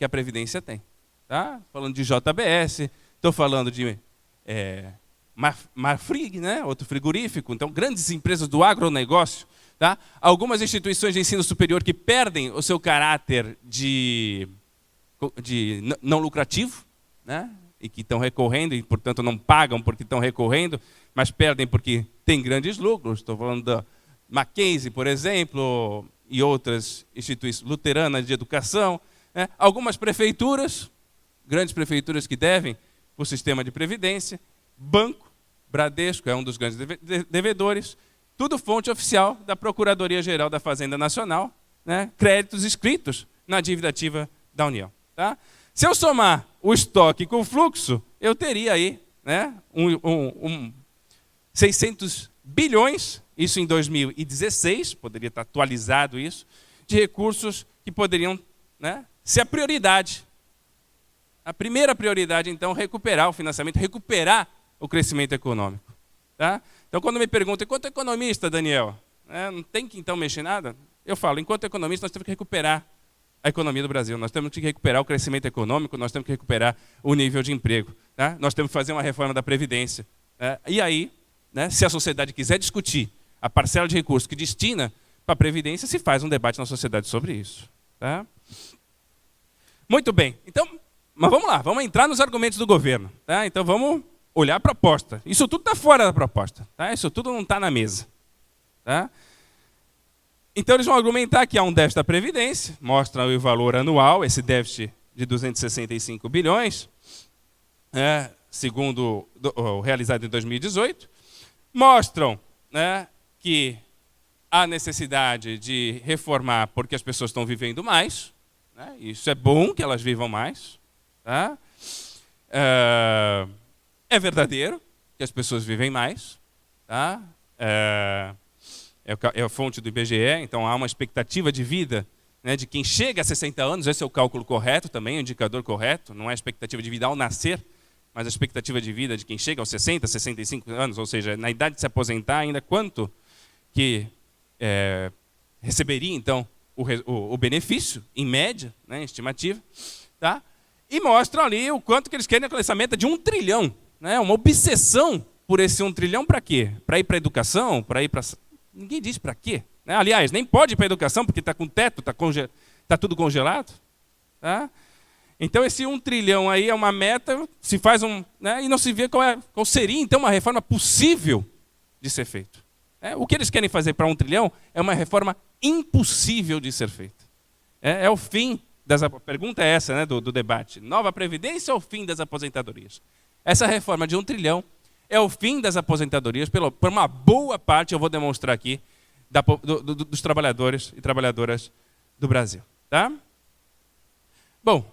a Previdência tem. Tá? Falando de JBS, estou falando de Marfrig, né? Outro frigorífico, então grandes empresas do agronegócio, tá? Algumas instituições de ensino superior que perdem o seu caráter de não lucrativo, né? E que estão recorrendo e, portanto, não pagam porque estão recorrendo, mas perdem porque têm grandes lucros. Estou falando da Mackenzie, por exemplo, e outras instituições luteranas de educação, né? Algumas prefeituras, grandes prefeituras que devem para o sistema de previdência, banco, Bradesco é um dos grandes devedores, tudo fonte oficial da Procuradoria-Geral da Fazenda Nacional, né? Créditos escritos na dívida ativa da União. Tá? Se eu somar o estoque com o fluxo, eu teria aí, né, 600 bilhões, isso em 2016, poderia estar atualizado isso, de recursos que poderiam, né, ser a prioridade. A primeira prioridade, então, recuperar o financiamento, recuperar o crescimento econômico. Tá? Então, quando me perguntam, enquanto economista, Daniel, não tem que, então, mexer nada? Eu falo, enquanto economista, nós temos que recuperar a economia do Brasil, nós temos que recuperar o crescimento econômico, nós temos que recuperar o nível de emprego. Tá? Nós temos que fazer uma reforma da Previdência. E aí, né, se a sociedade quiser discutir a parcela de recursos que destina para a Previdência, se faz um debate na sociedade sobre isso. Tá? Muito bem. Então, mas vamos lá, vamos entrar nos argumentos do governo. Tá? Então, vamos olhar a proposta. Isso tudo está fora da proposta. Tá? Isso tudo não está na mesa. Tá? Então, eles vão argumentar que há um déficit da Previdência, mostram o valor anual, esse déficit de 265 bilhões, segundo o realizado em 2018, mostram, né, que há necessidade de reformar porque as pessoas estão vivendo mais, né, isso é bom que elas vivam mais, tá? É verdadeiro que as pessoas vivem mais, tá? É a fonte do IBGE, então há uma expectativa de vida, né, de quem chega a 60 anos, esse é o cálculo correto também, o indicador correto, não é a expectativa de vida ao nascer, mas a expectativa de vida de quem chega aos 60, 65 anos, ou seja, na idade de se aposentar ainda, quanto que receberia, então, o benefício, em média, né, estimativa, tá? E mostram ali o quanto que eles querem a meta de 1 trilhão, né, uma obsessão por esse 1 trilhão para quê? Para ir para a educação, para ir para... Ninguém diz para quê. Né? Aliás, nem pode ir para a educação porque está com teto, está tudo congelado. Tá? Então, esse 1 trilhão aí é uma meta, se faz né, e não se vê qual seria, então, uma reforma possível de ser feita. O que eles querem fazer para 1 trilhão é uma reforma impossível de ser feita. É o fim a pergunta é essa, né, do debate. Nova Previdência ou o fim das aposentadorias? Essa reforma de 1 trilhão é o fim das aposentadorias por uma boa parte, eu vou demonstrar aqui, dos trabalhadores e trabalhadoras do Brasil. Tá? Bom,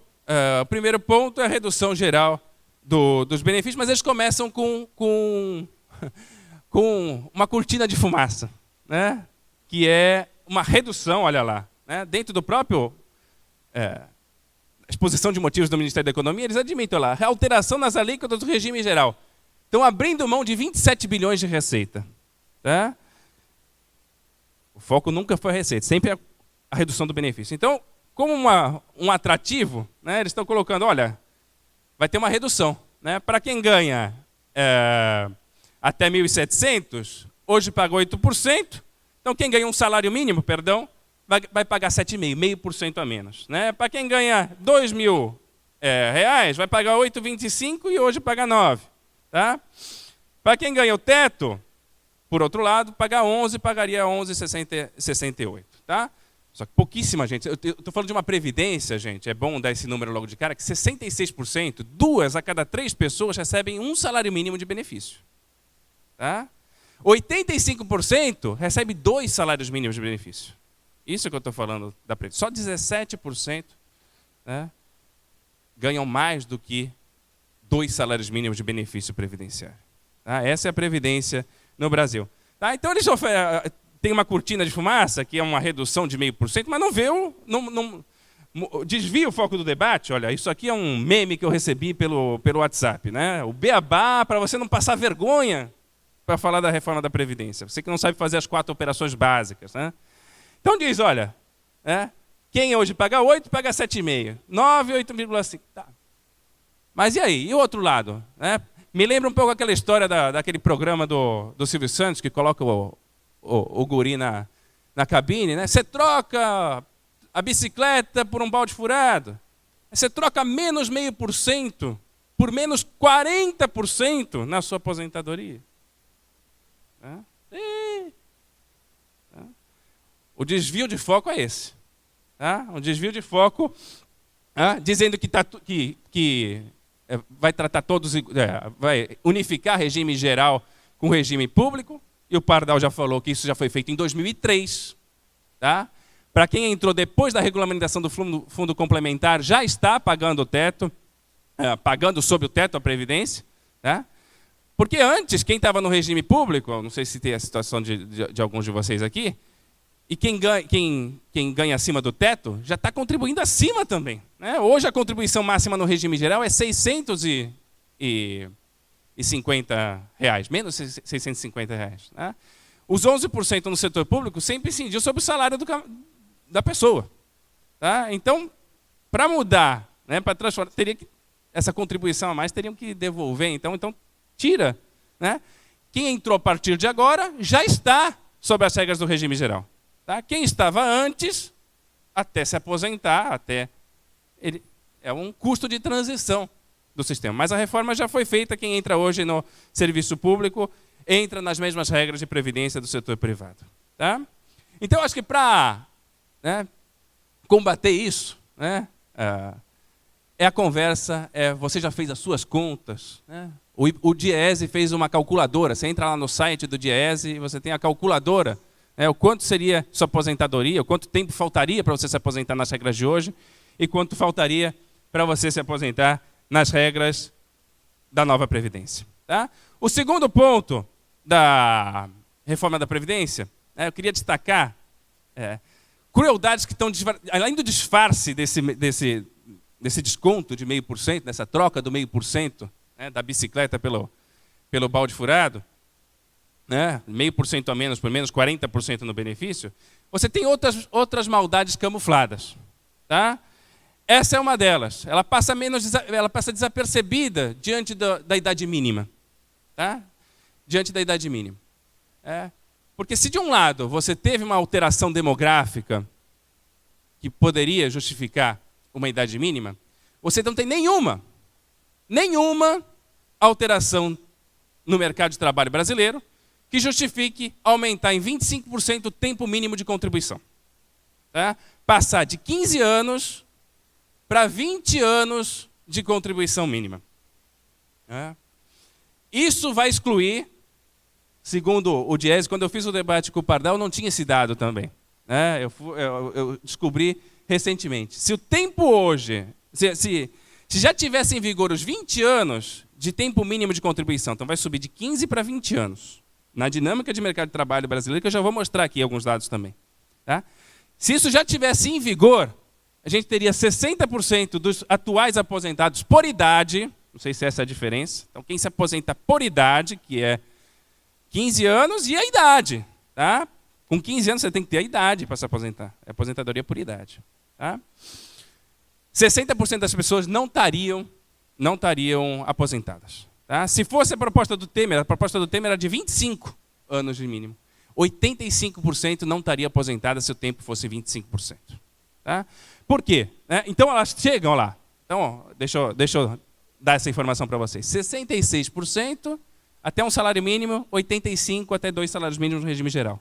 o primeiro ponto é a redução geral dos benefícios, mas eles começam com uma cortina de fumaça, né? Que é uma redução, olha lá, né? Dentro do próprio exposição de motivos do Ministério da Economia, eles admitem lá, alteração nas alíquotas do regime geral. Estão abrindo mão de 27 bilhões de receita. Tá? O foco nunca foi a receita, sempre a redução do benefício. Então, como um atrativo, né, eles estão colocando, olha, vai ter uma redução. Né? Para quem ganha até 1.700, hoje paga 8%, Então, quem ganha um salário mínimo, perdão, vai pagar 7,5%, 0,5% a menos. Né? Para quem ganha R$2.000, vai pagar 8,25 e hoje paga 9. Tá? Para quem ganha o teto, por outro lado, pagar 11, pagaria 11,68. Tá? Só que pouquíssima gente. Eu estou falando de uma previdência, gente, é bom dar esse número logo de cara, que 66%, 2 a cada 3 pessoas recebem um salário mínimo de benefício. Tá? 85% recebe 2 salários mínimos de benefício. Isso que eu estou falando da previdência. Só 17%, né, ganham mais do que 2 salários mínimos de benefício previdenciário. Tá? Essa é a previdência no Brasil. Tá? Então eles tem uma cortina de fumaça, que é uma redução de 0,5%, mas não vê desvia o foco do debate. Olha, isso aqui é um meme que eu recebi pelo WhatsApp. Né? O beabá para você não passar vergonha para falar da reforma da Previdência. Você que não sabe fazer as 4 operações básicas. Né? Então diz, olha, quem hoje paga 8, paga 7,5. 9, 8,5. Tá. Mas e aí? E o outro lado? Né? Me lembra um pouco aquela história daquele programa do Silvio Santos, que coloca o guri na cabine. Né? Você troca a bicicleta por um balde furado. Você troca menos 0,5% por menos 40% na sua aposentadoria. O desvio de foco é esse. Tá? O desvio de foco dizendo que vai tratar todos, vai unificar regime geral com regime público, e o Pardal já falou que isso já foi feito em 2003. Tá? Para quem entrou depois da regulamentação do fundo complementar, já está pagando o teto, pagando sob o teto a Previdência. Tá? Porque antes, quem estava no regime público, não sei se tem a situação de alguns de vocês aqui, e quem ganha acima do teto já está contribuindo acima também. Né? Hoje a contribuição máxima no regime geral é R$650, menos R$650. Né? Os 11% no setor público sempre incidiu sobre o salário da pessoa. Tá? Então, para mudar, né, para transformar, essa contribuição a mais teriam que devolver. Então tira. Né? Quem entrou a partir de agora já está sob as regras do regime geral. Tá? Quem estava antes, até se aposentar, é um custo de transição do sistema. Mas a reforma já foi feita, quem entra hoje no serviço público entra nas mesmas regras de previdência do setor privado. Tá? Então, acho que para combater isso, né, é a conversa, você já fez as suas contas. Né? O Diese fez uma calculadora, você entra lá no site do Diese e você tem a calculadora, o quanto seria sua aposentadoria, o quanto tempo faltaria para você se aposentar nas regras de hoje e quanto faltaria para você se aposentar nas regras da nova Previdência. Tá? O segundo ponto da reforma da Previdência, eu queria destacar crueldades que estão, além do disfarce desse desconto de 0,5%, dessa troca do 0,5%, da bicicleta pelo balde furado, 0,5% a menos, por menos 40% no benefício, você tem outras maldades camufladas. Tá? Essa é uma delas. Ela passa desapercebida diante da idade mínima. Tá? Diante da idade mínima. Porque se de um lado você teve uma alteração demográfica que poderia justificar uma idade mínima, você não tem nenhuma alteração no mercado de trabalho brasileiro que justifique aumentar em 25% o tempo mínimo de contribuição. Tá? Passar de 15 anos para 20 anos de contribuição mínima. Isso vai excluir, segundo o Diese, quando eu fiz o debate com o Pardal, não tinha esse dado também. Eu descobri recentemente. Se o tempo hoje, se já tivesse em vigor os 20 anos de tempo mínimo de contribuição, então vai subir de 15 para 20 anos. Na dinâmica de mercado de trabalho brasileiro, que eu já vou mostrar aqui alguns dados também. Tá? Se isso já tivesse em vigor, a gente teria 60% dos atuais aposentados por idade, não sei se essa é a diferença, então quem se aposenta por idade, que é 15 anos, e a idade. Tá? Com 15 anos você tem que ter a idade para se aposentar, é aposentadoria por idade. Tá? 60% das pessoas não estariam aposentadas. Tá? Se fosse a proposta do Temer era de 25 anos de mínimo. 85% não estaria aposentada se o tempo fosse 25%. Tá? Por quê? Então elas chegam lá. Então, ó, deixa eu dar essa informação para vocês. 66% até um salário mínimo, 85% até 2 salários mínimos no regime geral.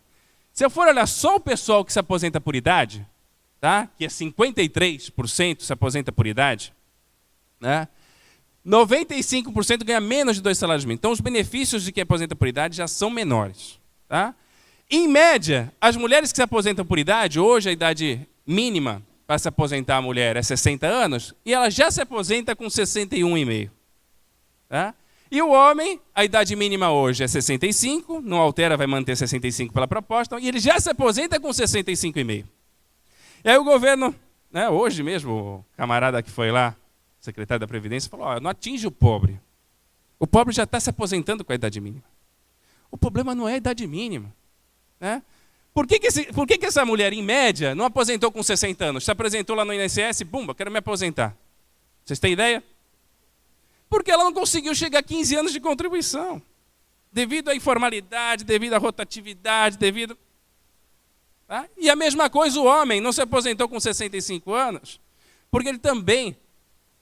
Se eu for olhar só o pessoal que se aposenta por idade, tá? Que é 53% se aposenta por idade, né? 95% ganha menos de 2 salários mínimos. Então, os benefícios de quem aposenta por idade já são menores. Tá? Em média, as mulheres que se aposentam por idade, hoje a idade mínima para se aposentar a mulher é 60 anos, e ela já se aposenta com 61,5. Tá? E o homem, a idade mínima hoje é 65, não altera, vai manter 65 pela proposta, e ele já se aposenta com 65,5. E aí o governo, né, hoje mesmo, o camarada que foi lá, secretário da Previdência, falou, ó, não atinge o pobre. O pobre já está se aposentando com a idade mínima. O problema não é a idade mínima. Né? Por que essa mulher, em média, não aposentou com 60 anos? Se apresentou lá no INSS, bumba, quero me aposentar. Vocês têm ideia? Porque ela não conseguiu chegar a 15 anos de contribuição. Devido à informalidade, devido à rotatividade, devido... Tá? E a mesma coisa o homem, não se aposentou com 65 anos, porque ele também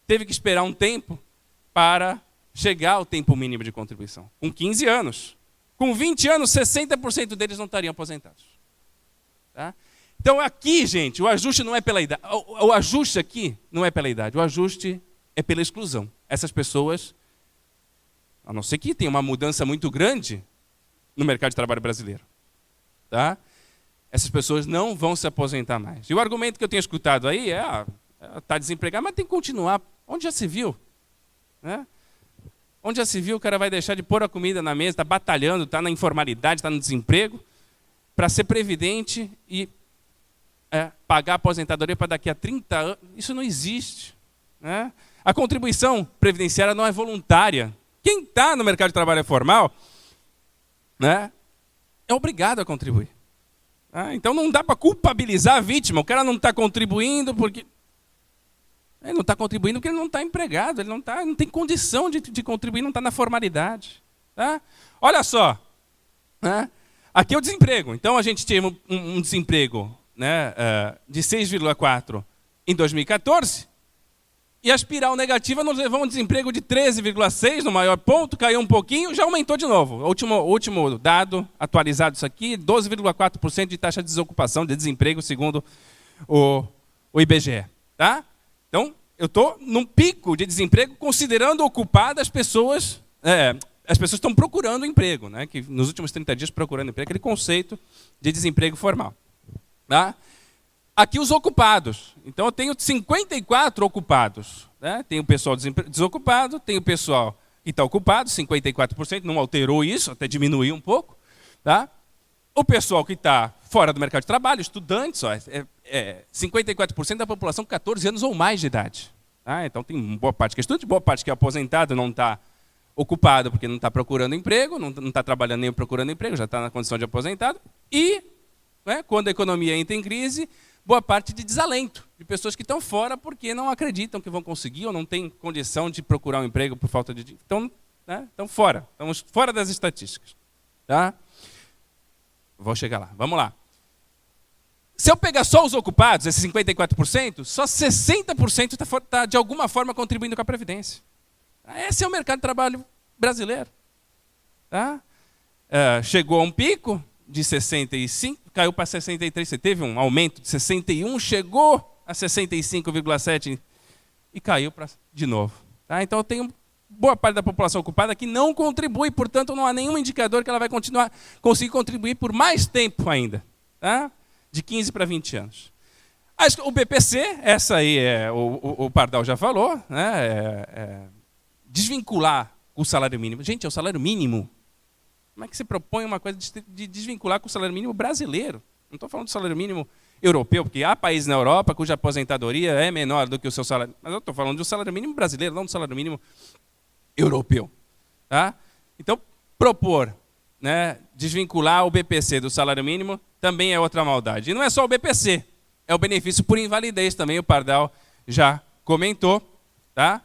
teve que esperar um tempo para chegar ao tempo mínimo de contribuição. Com 15 anos. Com 20 anos, 60% deles não estariam aposentados. Tá? Então aqui, gente, o ajuste não é pela idade. O ajuste aqui não é pela idade. O ajuste é pela exclusão. Essas pessoas, a não ser que tenha uma mudança muito grande no mercado de trabalho brasileiro. Tá? Essas pessoas não vão se aposentar mais. E o argumento que eu tenho escutado aí é, está desempregado, mas tem que continuar. Onde já se viu? Né? Onde já se viu o cara vai deixar de pôr a comida na mesa, está batalhando, está na informalidade, está no desemprego, para ser previdente e pagar a aposentadoria para daqui a 30 anos? Isso não existe. Né? A contribuição previdenciária não é voluntária. Quem está no mercado de trabalho formal, né, é obrigado a contribuir. Então não dá para culpabilizar a vítima. O cara não está contribuindo porque... Ele não está contribuindo porque ele não está empregado, ele não tem condição de contribuir, não está na formalidade. Tá? Olha só, né? Aqui é o desemprego. Então a gente teve um desemprego, né, de 6,4 em 2014, e a espiral negativa nos levou a um desemprego de 13,6 no maior ponto, caiu um pouquinho, já aumentou de novo. O último dado atualizado isso aqui, 12,4% de taxa de desocupação, de desemprego, segundo o IBGE. Tá? Então, eu estou num pico de desemprego considerando ocupadas as pessoas... as pessoas estão procurando emprego, né? Que nos últimos 30 dias procurando emprego, aquele conceito de desemprego formal. Tá? Aqui os ocupados. Então, eu tenho 54 ocupados. Né? Tem o pessoal desocupado, tem o pessoal que está ocupado, 54%, não alterou isso, até diminuiu um pouco. Tá? O pessoal que está fora do mercado de trabalho, estudantes, ó, 54% da população com 14 anos ou mais de idade. Tá? Então tem boa parte que é estudante, boa parte que é aposentado, não está ocupado porque não está procurando emprego, não está trabalhando nem procurando emprego, já está na condição de aposentado. E, né, quando a economia entra em crise, boa parte de desalento, de pessoas que estão fora porque não acreditam que vão conseguir ou não têm condição de procurar um emprego por falta de... Então, né, estão fora, estamos fora das estatísticas. Tá? Vou chegar lá, vamos lá. Se eu pegar só os ocupados, esses 54%, só 60% está de alguma forma contribuindo com a Previdência. Esse é o mercado de trabalho brasileiro. Tá? Chegou a um pico de 65, caiu para 63, você teve um aumento de 61, chegou a 65,7 e caiu de novo. Tá? Então eu tenho boa parte da população ocupada que não contribui, portanto não há nenhum indicador que ela vai conseguir contribuir por mais tempo ainda. Tá? De 15 para 20 anos. O BPC, essa aí o Pardal já falou, né, desvincular o salário mínimo. Gente, é o salário mínimo. Como é que você propõe uma coisa de desvincular com o salário mínimo brasileiro? Não estou falando do salário mínimo europeu, porque há países na Europa cuja aposentadoria é menor do que o seu salário. Mas eu estou falando do salário mínimo brasileiro, não do salário mínimo europeu. Tá? Então, propor, né, desvincular o BPC do salário mínimo também é outra maldade. E não é só o BPC, é o benefício por invalidez também, o Pardal já comentou. Tá?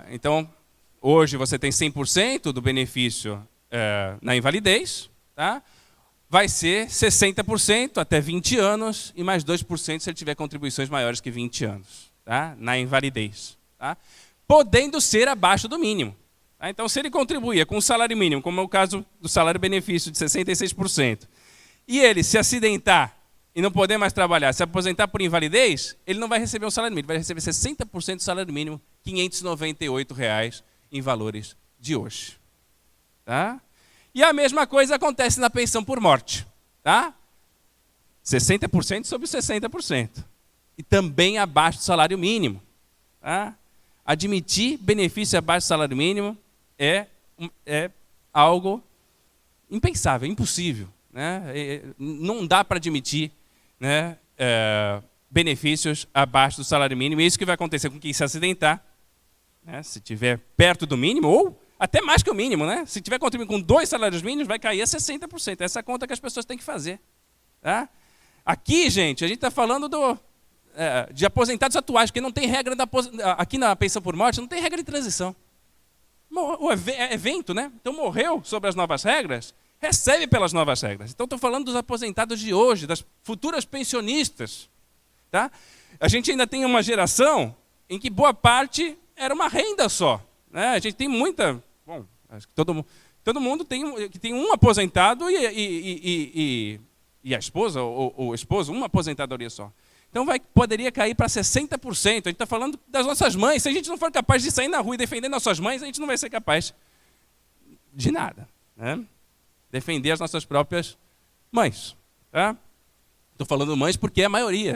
Então, hoje você tem 100% do benefício na invalidez. Tá? vai ser 60% até 20 anos e mais 2% se ele tiver contribuições maiores que 20 anos, tá? Na invalidez. Tá? Podendo ser abaixo do mínimo. Tá? Então, se ele contribuía com o salário mínimo, como é o caso do salário-benefício de 66%, e ele se acidentar e não poder mais trabalhar, se aposentar por invalidez, ele não vai receber um salário mínimo, vai receber 60% do salário mínimo, R$ 598 em valores de hoje. Tá? E a mesma coisa acontece na pensão por morte. Tá? 60% sobre 60%. E também abaixo do salário mínimo. Tá? Admitir benefício abaixo do salário mínimo é algo impensável, impossível. Né? Não dá para admitir, né, benefícios abaixo do salário mínimo. E isso que vai acontecer com quem se acidentar, né, se estiver perto do mínimo, ou até mais que o mínimo. Né? Se tiver contribuindo com 2 salários mínimos, vai cair a 60%. Essa é a conta que as pessoas têm que fazer. Tá? Aqui, gente, a gente está falando de aposentados atuais, porque não tem regra aqui na pensão por morte, não tem regra de transição. O evento, né? Então morreu sobre as novas regras, recebe pelas novas regras. Então estou falando dos aposentados de hoje, das futuras pensionistas. Tá? A gente ainda tem uma geração em que boa parte era uma renda só. Né? A gente tem muita... Bom, acho que todo mundo tem um aposentado e a esposa, ou o esposo, uma aposentadoria só. Então poderia cair para 60%. A gente está falando das nossas mães. Se a gente não for capaz de sair na rua e defender nossas mães, a gente não vai ser capaz de nada. Né? Defender as nossas próprias mães. Tá? Estou falando mães porque é a maioria.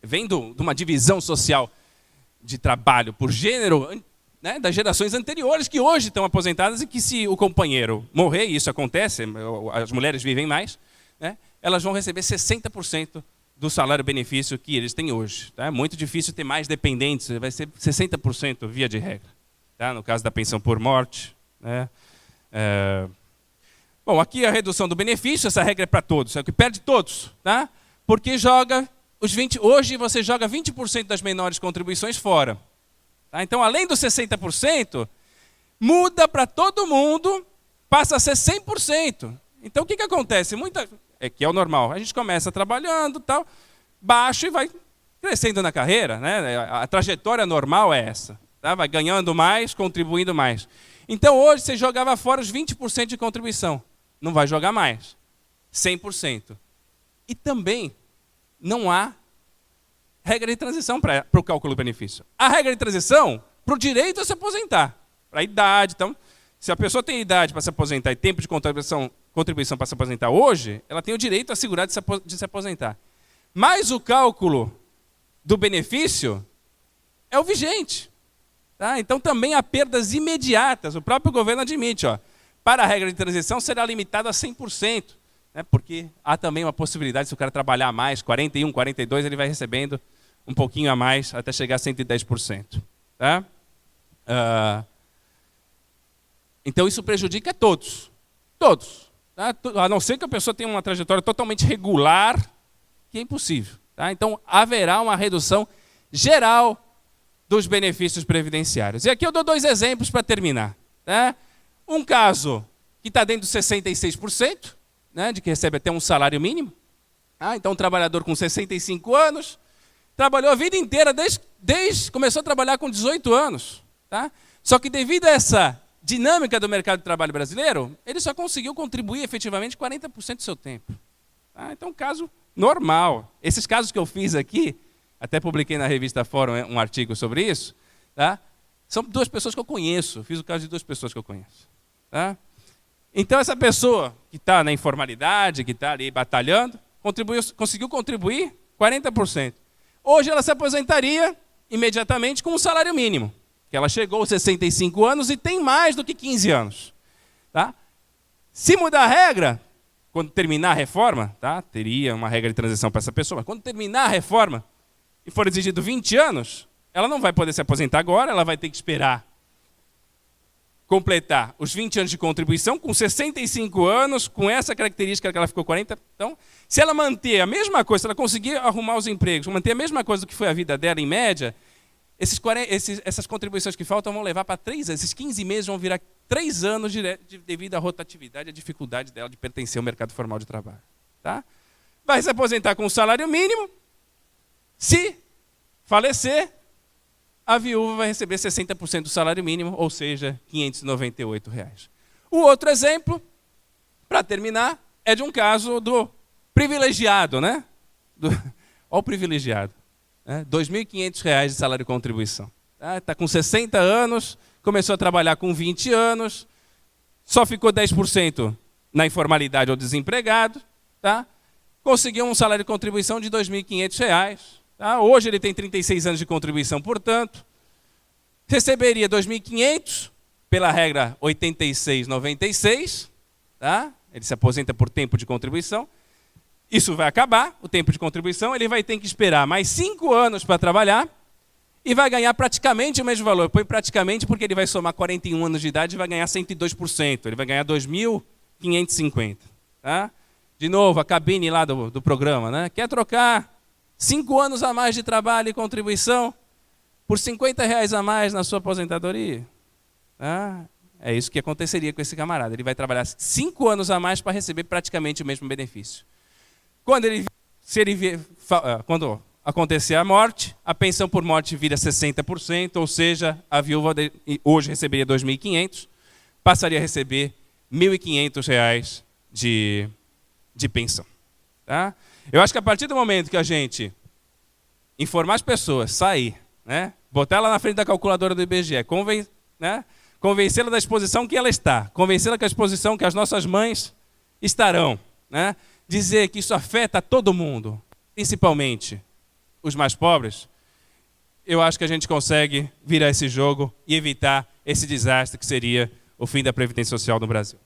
Vem de uma divisão social de trabalho por gênero, né, das gerações anteriores que hoje estão aposentadas e que, se o companheiro morrer, e isso acontece, as mulheres vivem mais, né, elas vão receber 60% do salário-benefício que eles têm hoje. Tá? É muito difícil ter mais dependentes, vai ser 60% via de regra. Tá? No caso da pensão por morte. Né? Bom, aqui a redução do benefício, essa regra é para todos, é o que perde todos. Tá? Porque hoje você joga 20% das menores contribuições fora. Tá? Então, além dos 60%, muda para todo mundo, passa a ser 100%. Então, o que acontece? Que é o normal. A gente começa trabalhando, tal, baixo e vai crescendo na carreira. Né? A trajetória normal é essa. Tá? Vai ganhando mais, contribuindo mais. Então, hoje, você jogava fora os 20% de contribuição. Não vai jogar mais. 100%. E também não há regra de transição para o cálculo do benefício. A regra de transição para o direito a se aposentar. Para a idade. Então, se a pessoa tem idade para se aposentar e tempo de contribuição para se aposentar hoje, ela tem o direito assegurado de se aposentar. Mas o cálculo do benefício é o vigente. Tá? Então também há perdas imediatas. O próprio governo admite, para a regra de transição será limitado a 100%. Né? Porque há também uma possibilidade, se o cara trabalhar mais, 41, 42, ele vai recebendo um pouquinho a mais, até chegar a 110%. Tá? Então isso prejudica todos. Todos. Tá? A não ser que a pessoa tenha uma trajetória totalmente regular, que é impossível. Tá? Então haverá uma redução geral dos benefícios previdenciários. E aqui eu dou 2 exemplos para terminar. Tá? Um caso que está dentro dos 66%, né, de que recebe até um salário mínimo. Então um trabalhador com 65 anos, trabalhou a vida inteira, começou a trabalhar com 18 anos. Tá? Só que devido a essa dinâmica do mercado de trabalho brasileiro, ele só conseguiu contribuir efetivamente 40% do seu tempo. Tá? Então, um caso normal. Esses casos que eu fiz aqui, até publiquei na revista Fórum um artigo sobre isso, tá? São 2 pessoas que eu conheço. Fiz o caso de 2 pessoas que eu conheço. Tá? Então, essa pessoa que está na informalidade, que está ali batalhando, conseguiu contribuir 40%. Hoje ela se aposentaria imediatamente com um salário mínimo. Que ela chegou aos 65 anos e tem mais do que 15 anos. Tá? Se mudar a regra, quando terminar a reforma, tá? Teria uma regra de transição para essa pessoa, mas quando terminar a reforma e for exigido 20 anos, ela não vai poder se aposentar agora, ela vai ter que esperar completar os 20 anos de contribuição com 65 anos, com essa característica que ela ficou 40. Então, se ela manter a mesma coisa, se ela conseguir arrumar os empregos, manter a mesma coisa do que foi a vida dela em média, essas contribuições que faltam vão levar para 3 anos. Esses 15 meses vão virar 3 anos devido à rotatividade e à dificuldade dela de pertencer ao mercado formal de trabalho. Tá? Vai se aposentar com um salário mínimo. Se falecer, a viúva vai receber 60% do salário mínimo, ou seja, R$ 598. O outro exemplo, para terminar, é de um caso do privilegiado, né? Olha o privilegiado. Né? R$ 2.500 de salário de contribuição. Está com 60 anos, começou a trabalhar com 20 anos, só ficou 10% na informalidade ou desempregado, tá? Conseguiu um salário de contribuição de R$ 2.500. Tá? Hoje ele tem 36 anos de contribuição, portanto, receberia 2.500 pela regra 86-96, tá? Ele se aposenta por tempo de contribuição. Isso vai acabar, o tempo de contribuição, ele vai ter que esperar mais 5 anos para trabalhar e vai ganhar praticamente o mesmo valor. Põe praticamente porque ele vai somar 41 anos de idade e vai ganhar 102%, ele vai ganhar 2.550. Tá? De novo, a cabine lá do programa, né? Quer trocar 5 anos a mais de trabalho e contribuição por R$ 50 a mais na sua aposentadoria? Tá? É isso que aconteceria com esse camarada. Ele vai trabalhar 5 anos a mais para receber praticamente o mesmo benefício. Quando acontecer a morte, a pensão por morte vira 60%, ou seja, a viúva hoje receberia 2.500, passaria a receber R$ 1.500 de pensão. Tá? Eu acho que a partir do momento que a gente informar as pessoas, sair, né, botar ela na frente da calculadora do IBGE, né, convencê-la da exposição que ela está, convencê-la que a exposição que as nossas mães estarão, né, dizer que isso afeta todo mundo, principalmente os mais pobres, eu acho que a gente consegue virar esse jogo e evitar esse desastre que seria o fim da Previdência Social no Brasil.